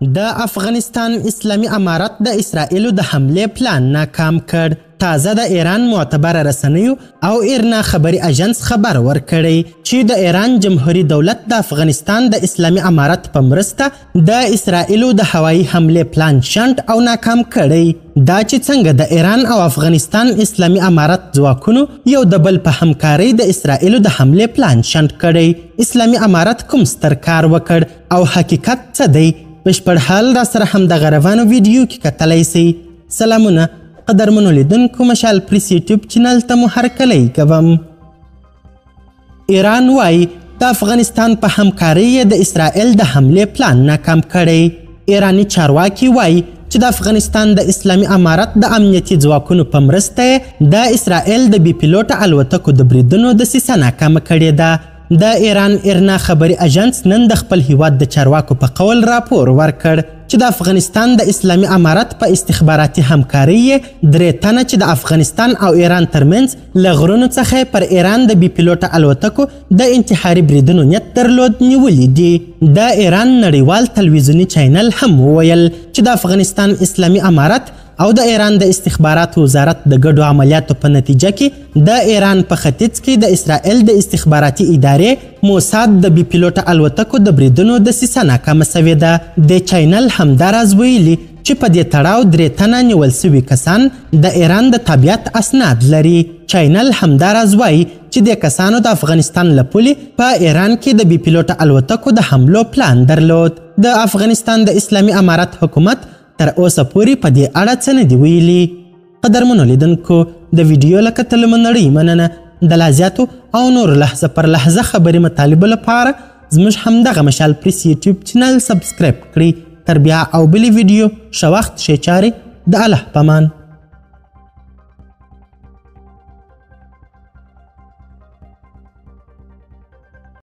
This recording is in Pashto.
د افغانستان اسلامي امارت د اسرائیلو د حملې پلان ناکام کړ. تازه د ایران معتبر رسنیو او ایرنا خبري اژانس خبر ورکړی چې د ایران جمهوریت دولت د افغانستان د اسلامي امارت په مرسته د اسرائیلو د هوایي حملې پلان شنډ او ناکام کړی. دا چې څنګه د ایران او افغانستان اسلامي امارت ځواکونو یو د بل په همکارۍ د اسرائیلو د حملې پلان شنډ کړی. اسلامي امارت کوم ستر کار وکړ او حقیقت څه دی؟ بشپړ حال را سره هم د غروانو ویډیو کې کتلی سئ. سلامونه قدرمنو لیدونکو، مشال پریس یوټیوب چینل ته مو هرکلی کوم. ایران وایي د افغانستان په همکارۍ د اسرائیل د حملې پلان ناکام کړی. ایرانی چارواکي وایي چې د افغانستان د اسلامي امارت د امنیتي ځواکونو په مرسته د اسرائیل د بي پیلوټه الوتکو د بریدونو دسیسه ناکامه کړې ده. د ایران ایرنا خبري اژانس نن د خپل هیواد د چارواکو په قول راپور ورکړ چې د افغانستان د اسلامي امارت په استخباراتي همکارۍ 3 تنه چې د افغانستان او ایران ترمنځ له غرونو څخه پر ایران د بي پیلوټه الوتکو د انتحاري بریدونو نیت درلود نیولي دي. د ایران نړیوال تلویزیوني چینل هم وویل چې د افغانستان اسلامي امارت او د ایران د استخبارات وزارت د ګډو عملیاتو په نتیجه کې د ایران په ختیځ کې د اسرائیل د استخباراتي ادارې موساد د بي پیلوټه الوتکو د بریدونو دسیسه ناکامه سوې ده. د چینل همدا راز ویلي چې په دې تړاو 3 تنه نیول سوي کسان د ایران د تابعیت اسناد لري. چینل همدا راز وایي چې د کسانو د افغانستان له پولې په ایران کې د بي پیلوټه الوتکو د حملو پلان درلود. د افغانستان د اسلامي امارت حکومت تر اوسه پورې په دې اړه څه نه دي ویلي. قدرمنو لیدونکو، د ویډیو له کتلو مو نړۍ مننه. د لا زیاتو او نور لحظه پر لحظه خبري مطالبو لپاره زموږ همدغه مشال پریس یوټیوب چینل سبسکرایب کړئ. تر بیا او بلې ویډیو ښه وخت ښې چارې. د الله په امان.